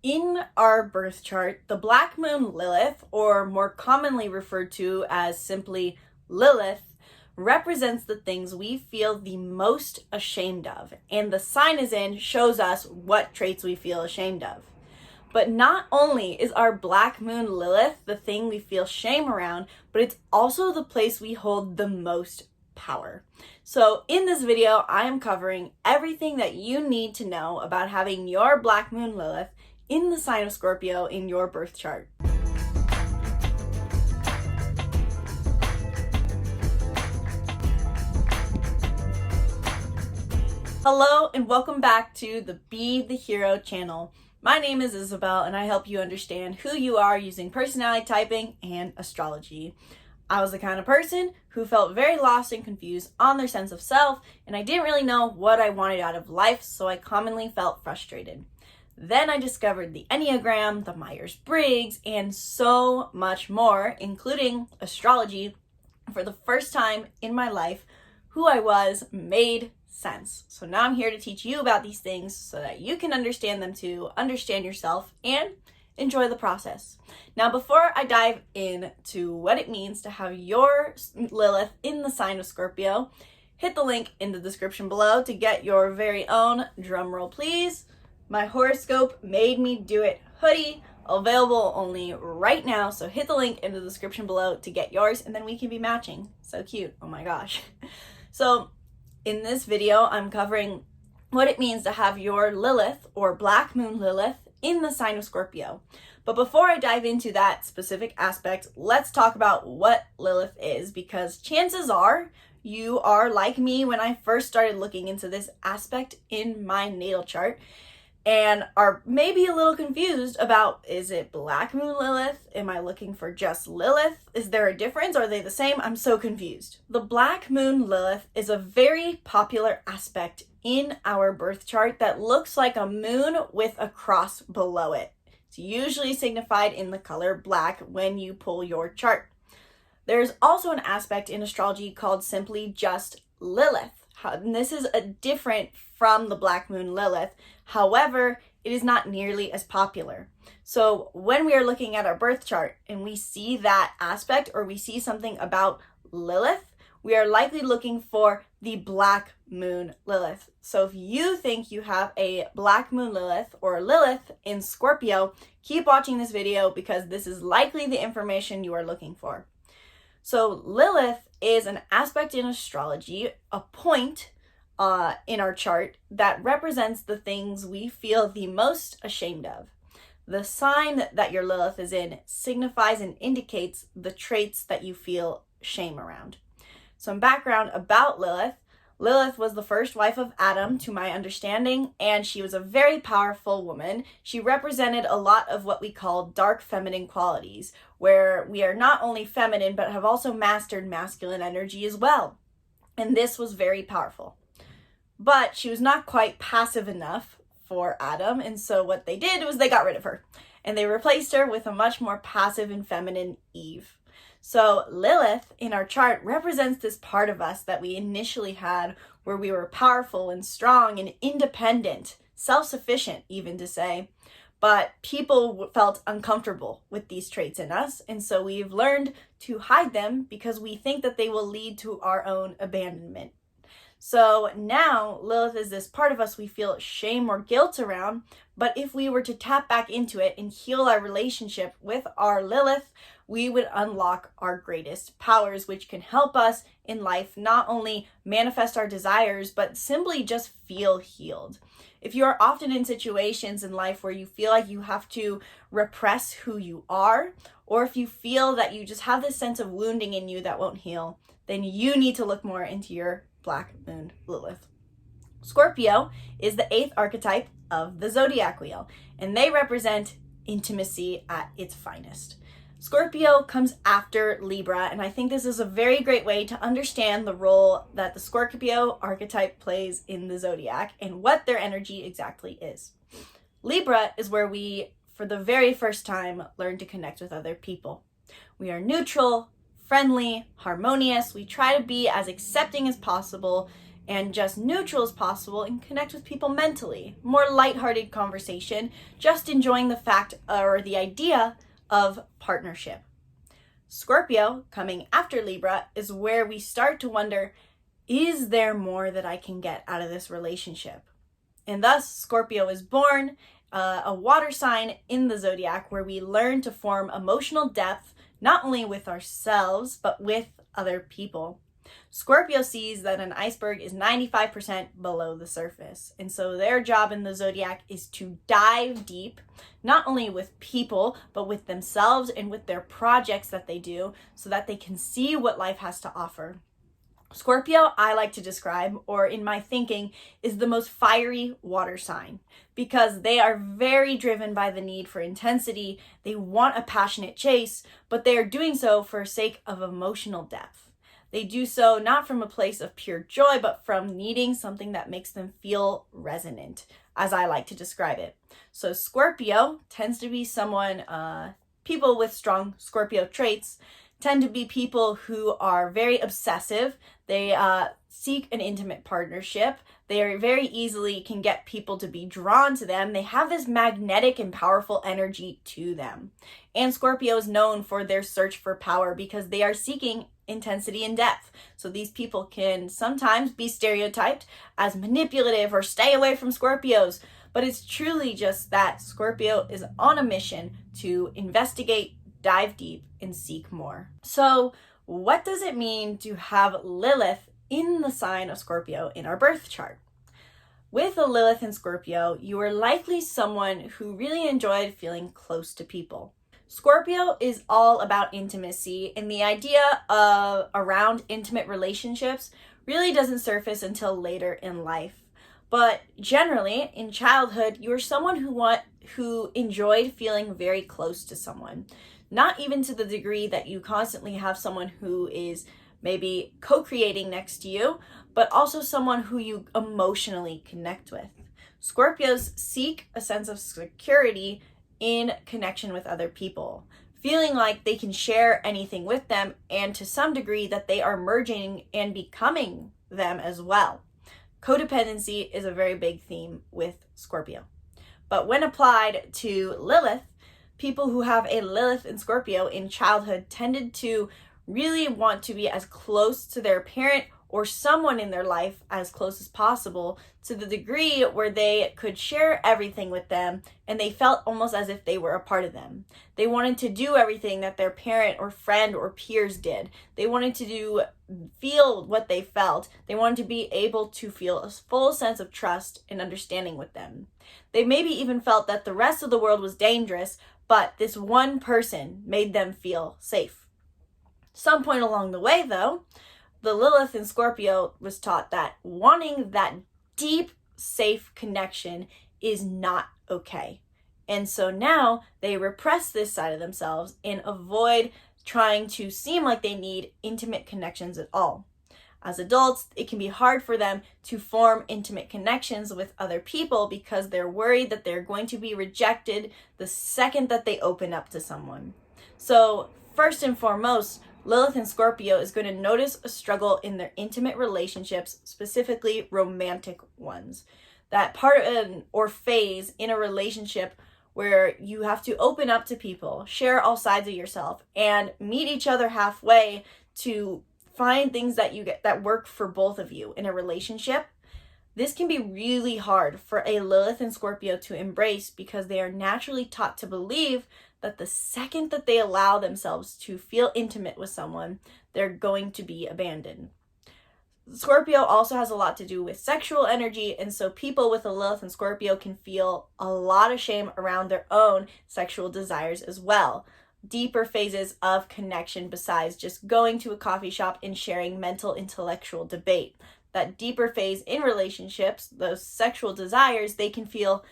In our birth chart, the Black Moon Lilith, or more commonly referred to as simply Lilith, represents the things we feel the most ashamed of, and the sign is in shows us what traits we feel ashamed of. But not only is our Black Moon Lilith the thing we feel shame around, but it's also the place we hold the most power. So in this video, I am covering everything that you need to know about having your Black Moon Lilith in the sign of Scorpio in your birth chart. Hello and welcome back to the Be the Hero channel. My name is Isabelle and I help you understand who you are using personality typing and astrology. I was the kind of person who felt very lost and confused on their sense of self, and I didn't really know what I wanted out of life, so I commonly felt frustrated. Then I discovered the Enneagram, the Myers-Briggs, and so much more, including astrology. For the first time in my life, who I was made sense. So now I'm here to teach you about these things so that you can understand them too, understand yourself, and enjoy the process. Now, before I dive into what it means to have your Lilith in the sign of Scorpio, hit the link in the description below to get your very own, drumroll please, my horoscope made me do it hoodie, available only right now. So hit the link in the description below to get yours, and then we can be matching. So cute. Oh my gosh. So in this video, I'm covering what it means to have your Lilith or Black Moon Lilith in the sign of Scorpio. But before I dive into that specific aspect, let's talk about what Lilith is, because chances are you are like me when I first started looking into this aspect in my natal chart and are maybe a little confused about, is it Black Moon Lilith? Am I looking for just Lilith? Is there a difference? Are they the same? I'm so confused. The Black Moon Lilith is a very popular aspect in our birth chart that looks like a moon with a cross below it. It's usually signified in the color black when you pull your chart. There's also an aspect in astrology called simply just Lilith. And this is different from the Black Moon Lilith. However, it is not nearly as popular. So when we are looking at our birth chart and we see that aspect, or we see something about Lilith, we are likely looking for the Black Moon Lilith. So if you think you have a Black Moon Lilith or Lilith in Scorpio, keep watching this video because this is likely the information you are looking for. So Lilith is an aspect in astrology, a point in our chart that represents the things we feel the most ashamed of. The sign that your Lilith is in signifies and indicates the traits that you feel shame around. Some background about Lilith. Lilith was the first wife of Adam, to my understanding, and she was a very powerful woman. She represented a lot of what we call dark feminine qualities, where we are not only feminine, but have also mastered masculine energy as well. And this was very powerful. But she was not quite passive enough for Adam, and so what they did was they got rid of her, and they replaced her with a much more passive and feminine Eve. So Lilith in our chart represents this part of us that we initially had, where we were powerful and strong and independent, self-sufficient even to say, but people felt uncomfortable with these traits in us, and so we've learned to hide them because we think that they will lead to our own abandonment. So now Lilith is this part of us we feel shame or guilt around, but if we were to tap back into it and heal our relationship with our Lilith, we would unlock our greatest powers, which can help us in life not only manifest our desires, but simply just feel healed. If you are often in situations in life where you feel like you have to repress who you are, or if you feel that you just have this sense of wounding in you that won't heal, then you need to look more into your Black Moon Lilith. Scorpio is the 8th archetype of the zodiac wheel, and they represent intimacy at its finest. Scorpio comes after Libra, and I think this is a very great way to understand the role that the Scorpio archetype plays in the zodiac and what their energy exactly is. Libra is where we, for the very first time, learn to connect with other people. We are neutral, friendly, harmonious. We try to be as accepting as possible and just neutral as possible and connect with people mentally. More lighthearted conversation, just enjoying the fact or the idea of partnership. Scorpio, coming after Libra, is where we start to wonder, is there more that I can get out of this relationship? And thus, Scorpio is born, a water sign in the zodiac where we learn to form emotional depth, not only with ourselves, but with other people. Scorpio sees that an iceberg is 95% below the surface. And so their job in the zodiac is to dive deep, not only with people, but with themselves and with their projects that they do so that they can see what life has to offer. Scorpio, I like to describe, or in my thinking, is the most fiery water sign because they are very driven by the need for intensity. They want a passionate chase, but they are doing so for sake of emotional depth. They do so not from a place of pure joy, but from needing something that makes them feel resonant, as I like to describe it. So Scorpio tends to be someone, people with strong Scorpio traits tend to be people who are very obsessive. They seek an intimate partnership. They are very easily can get people to be drawn to them. They have this magnetic and powerful energy to them. And Scorpio is known for their search for power because they are seeking intensity and depth. So these people can sometimes be stereotyped as manipulative or stay away from Scorpios. But it's truly just that Scorpio is on a mission to investigate, dive deep, and seek more. So what does it mean to have Lilith in the sign of Scorpio in our birth chart? With a Lilith in Scorpio, you are likely someone who really enjoyed feeling close to people. Scorpio is all about intimacy, and the idea of around intimate relationships really doesn't surface until later in life. But generally, in childhood, you are someone who enjoyed feeling very close to someone. Not even to the degree that you constantly have someone who is maybe co-creating next to you, but also someone who you emotionally connect with. Scorpios seek a sense of security in connection with other people, feeling like they can share anything with them, and to some degree that they are merging and becoming them as well. Codependency is a very big theme with Scorpio. But when applied to Lilith, people who have a Lilith in Scorpio in childhood tended to really want to be as close to their parent or someone in their life as close as possible, to the degree where they could share everything with them and they felt almost as if they were a part of them. They wanted to do everything that their parent or friend or peers did. They wanted to feel what they felt. They wanted to be able to feel a full sense of trust and understanding with them. They maybe even felt that the rest of the world was dangerous, but this one person made them feel safe. Some point along the way, though, the Lilith in Scorpio was taught that wanting that deep, safe connection is not okay. And so now they repress this side of themselves and avoid trying to seem like they need intimate connections at all. As adults, it can be hard for them to form intimate connections with other people because they're worried that they're going to be rejected the second that they open up to someone. So first and foremost, Lilith in Scorpio is going to notice a struggle in their intimate relationships, specifically romantic ones. That part or phase in a relationship where you have to open up to people, share all sides of yourself, and meet each other halfway to find things that work for both of you in a relationship. This can be really hard for a Lilith in Scorpio to embrace because they are naturally taught to believe that the second that they allow themselves to feel intimate with someone, they're going to be abandoned. Scorpio also has a lot to do with sexual energy, and so people with a Lilith in Scorpio can feel a lot of shame around their own sexual desires as well. Deeper phases of connection besides just going to a coffee shop and sharing mental intellectual debate. That deeper phase in relationships, those sexual desires, they can feel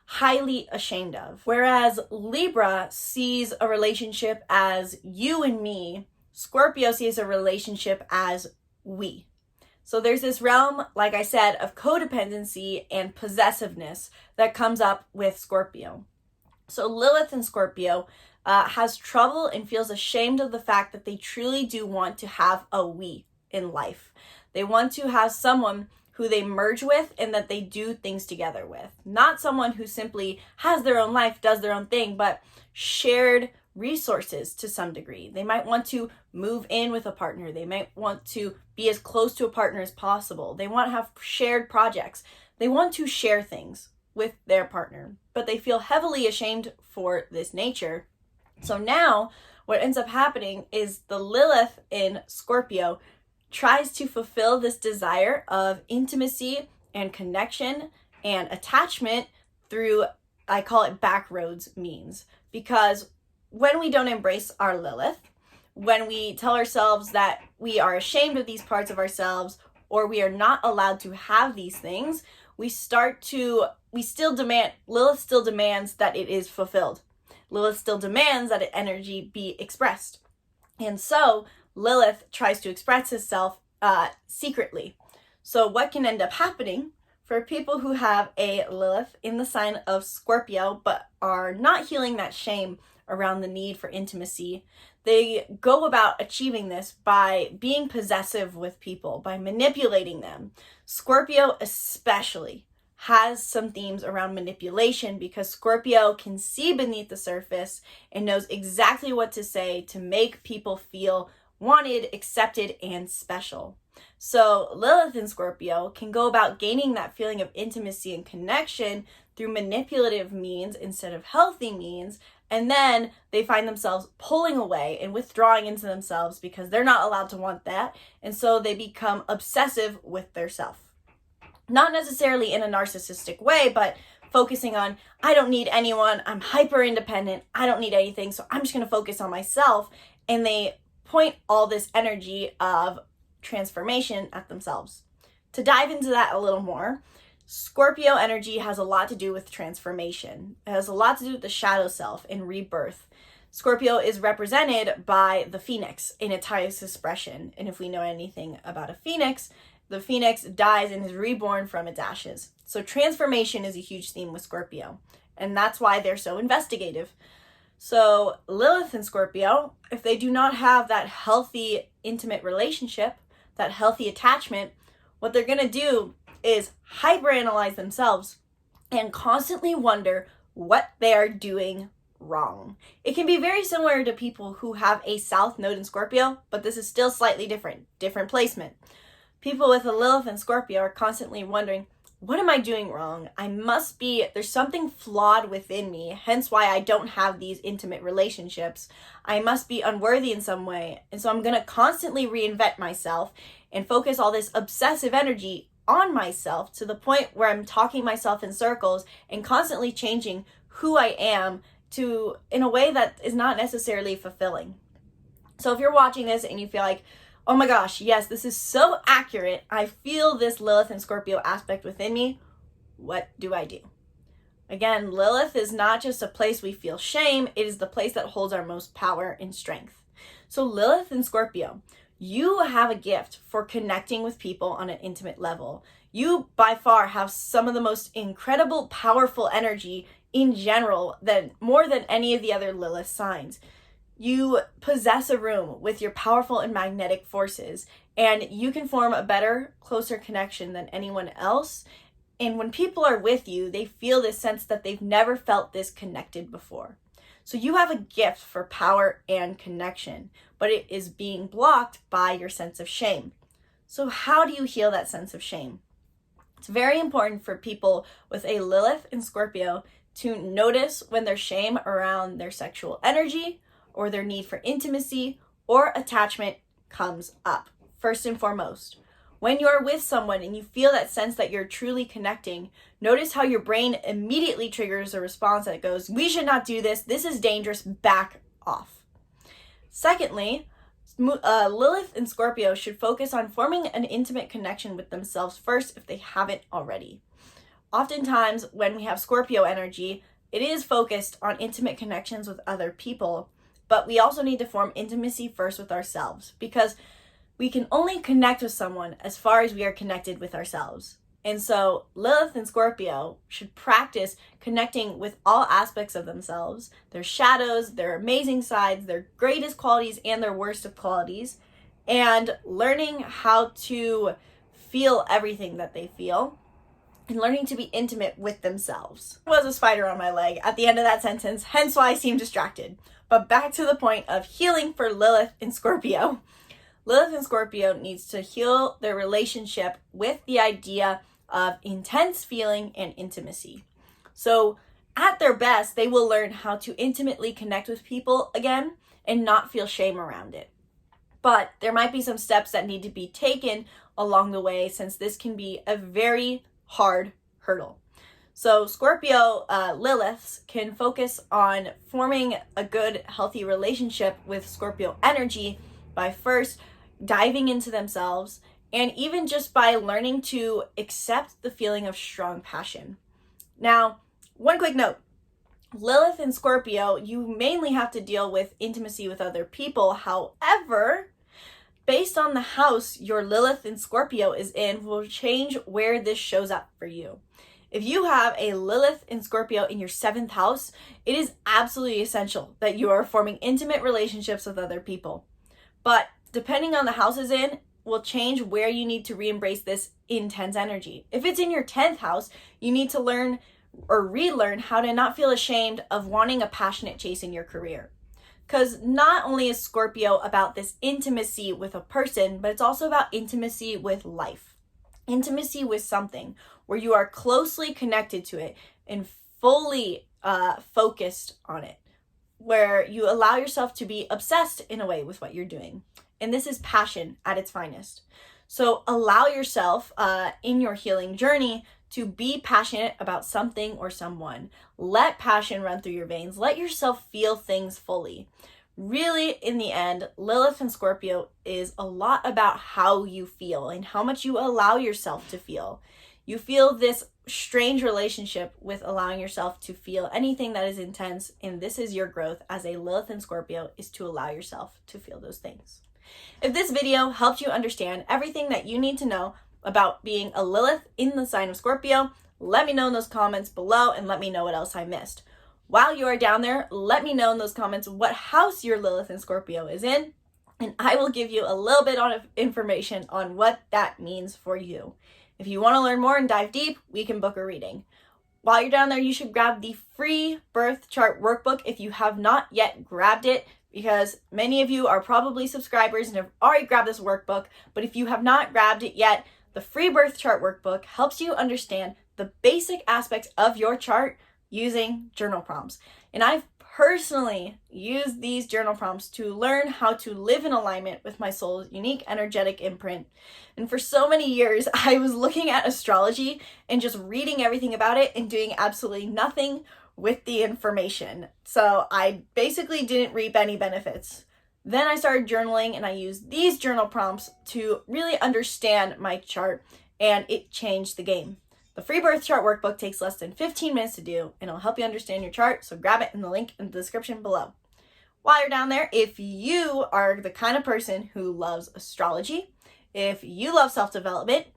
highly ashamed of. Whereas Libra sees a relationship as you and me, Scorpio sees a relationship as we. So there's this realm, like I said, of codependency and possessiveness that comes up with Scorpio. So Lilith in Scorpio has trouble and feels ashamed of the fact that they truly do want to have a we in life. They want to have someone who they merge with and that they do things together with. Not someone who simply has their own life, does their own thing, but shared resources to some degree. They might want to move in with a partner. They might want to be as close to a partner as possible. They want to have shared projects. They want to share things with their partner, but they feel heavily ashamed for this nature. So now what ends up happening is the Lilith in Scorpio tries to fulfill this desire of intimacy and connection and attachment through, I call it backroads means, because when we don't embrace our Lilith, when we tell ourselves that we are ashamed of these parts of ourselves, or we are not allowed to have these things, Lilith still demands that it is fulfilled. Lilith still demands that energy be expressed. And so Lilith tries to express itself secretly. So what can end up happening for people who have a Lilith in the sign of Scorpio but are not healing that shame around the need for intimacy, they go about achieving this by being possessive with people, by manipulating them. Scorpio especially has some themes around manipulation because Scorpio can see beneath the surface and knows exactly what to say to make people feel wanted, accepted, and special. So Lilith in Scorpio can go about gaining that feeling of intimacy and connection through manipulative means instead of healthy means, and then they find themselves pulling away and withdrawing into themselves because they're not allowed to want that, and so they become obsessive with their self. Not necessarily in a narcissistic way, but focusing on, I don't need anyone, I'm hyper independent, I don't need anything, so I'm just going to focus on myself. And they point all this energy of transformation at themselves. To dive into that a little more, Scorpio energy has a lot to do with transformation. It has a lot to do with the shadow self and rebirth. Scorpio is represented by the phoenix in its highest expression. And if we know anything about a phoenix, the phoenix dies and is reborn from its ashes. So transformation is a huge theme with Scorpio, and that's why they're so investigative. So Lilith in Scorpio, if they do not have that healthy, intimate relationship, that healthy attachment, what they're going to do is hyperanalyze themselves and constantly wonder what they are doing wrong. It can be very similar to people who have a South Node in Scorpio, but this is still slightly different placement. People with a Lilith and Scorpio are constantly wondering, what am I doing wrong? There's something flawed within me, hence why I don't have these intimate relationships. I must be unworthy in some way. And so I'm going to constantly reinvent myself and focus all this obsessive energy on myself to the point where I'm talking myself in circles and constantly changing who I am in a way that is not necessarily fulfilling. So if you're watching this and you feel like, oh my gosh, yes, this is so accurate, I feel this Lilith and Scorpio aspect within me, what do I do? Again, Lilith is not just a place we feel shame, it is the place that holds our most power and strength. So Lilith and Scorpio, you have a gift for connecting with people on an intimate level. You, by far, have some of the most incredible, powerful energy in general, more than any of the other Lilith signs. You possess a room with your powerful and magnetic forces, and you can form a better, closer connection than anyone else. And when people are with you, they feel this sense that they've never felt this connected before. So you have a gift for power and connection, but it is being blocked by your sense of shame. So how do you heal that sense of shame? It's very important for people with a Lilith and Scorpio to notice when there's shame around their sexual energy, or their need for intimacy or attachment comes up. First and foremost, when you're with someone and you feel that sense that you're truly connecting, notice how your brain immediately triggers a response that goes, we should not do this, this is dangerous, back off. Secondly, Lilith and Scorpio should focus on forming an intimate connection with themselves first if they haven't already. Oftentimes, when we have Scorpio energy, it is focused on intimate connections with other people, but we also need to form intimacy first with ourselves, because we can only connect with someone as far as we are connected with ourselves. And so Lilith and Scorpio should practice connecting with all aspects of themselves, their shadows, their amazing sides, their greatest qualities, and their worst of qualities, and learning how to feel everything that they feel, and learning to be intimate with themselves. There was a spider on my leg at the end of that sentence, hence why I seem distracted. But back to the point of healing for Lilith in Scorpio. Lilith in Scorpio needs to heal their relationship with the idea of intense feeling and intimacy. So at their best, they will learn how to intimately connect with people again and not feel shame around it. But there might be some steps that need to be taken along the way, since this can be a very hard hurdle. So Scorpio Liliths can focus on forming a good, healthy relationship with Scorpio energy by first diving into themselves, and even just by learning to accept the feeling of strong passion. Now, one quick note. Lilith and Scorpio, you mainly have to deal with intimacy with other people. However, based on the house your Lilith and Scorpio is in will change where this shows up for you. If you have a Lilith and Scorpio in your 7th house, it is absolutely essential that you are forming intimate relationships with other people. But depending on the house it's in, will change where you need to re-embrace this intense energy. If it's in your 10th house, you need to learn or relearn how to not feel ashamed of wanting a passionate chase in your career. Because not only is Scorpio about this intimacy with a person, but it's also about intimacy with life. Intimacy with something where you are closely connected to it and fully focused on it, where you allow yourself to be obsessed in a way with what you're doing. And this is passion at its finest. So allow yourself in your healing journey to be passionate about something or someone. Let passion run through your veins. Let yourself feel things fully. Really, in the end, Lilith and Scorpio is a lot about how you feel and how much you allow yourself to feel. You feel this strange relationship with allowing yourself to feel anything that is intense, and this is your growth as a Lilith and Scorpio, is to allow yourself to feel those things. If this video helped you understand everything that you need to know about being a Lilith in the sign of Scorpio, let me know in those comments below and let me know what else I missed. While you are down there, let me know in those comments what house your Lilith and Scorpio is in, and I will give you a little bit of information on what that means for you. If you want to learn more and dive deep, we can book a reading. While you're down there, you should grab the free birth chart workbook if you have not yet grabbed it, because many of you are probably subscribers and have already grabbed this workbook. But if you have not grabbed it yet, the free birth chart workbook helps you understand the basic aspects of your chart using journal prompts. And I've personally used these journal prompts to learn how to live in alignment with my soul's unique energetic imprint. And for so many years, I was looking at astrology and just reading everything about it and doing absolutely nothing with the information. So I basically didn't reap any benefits. Then I started journaling, and I used these journal prompts to really understand my chart, and it changed the game. The free birth chart workbook takes less than 15 minutes to do, and it'll help you understand your chart, so grab it in the link in the description below. While you're down there, if you are the kind of person who loves astrology, if you love self-development,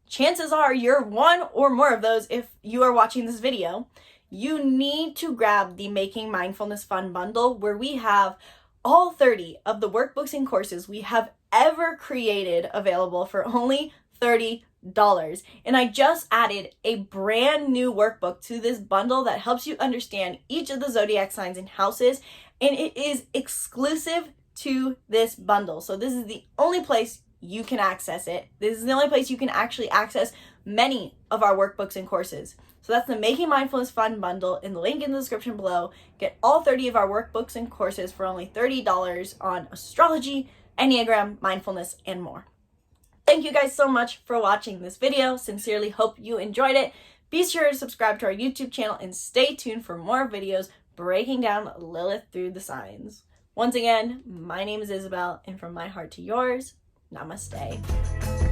chances are you're one or more of those if you are watching this video. You need to grab the Making Mindfulness Fun bundle, where we have all 30 of the workbooks and courses we have ever created available for only $30. And I just added a brand new workbook to this bundle that helps you understand each of the zodiac signs and houses, and it is exclusive to this bundle. So this is the only place you can access it. This is the only place you can actually access many of our workbooks and courses. So that's the Making Mindfulness Fun bundle in the link in the description below. Get all 30 of our workbooks and courses for only $30 on astrology, Enneagram, mindfulness, and more. Thank you guys so much for watching this video. Sincerely hope you enjoyed it. Be sure to subscribe to our YouTube channel and stay tuned for more videos breaking down Lilith through the signs. Once again, my name is Isabelle, and from my heart to yours, namaste.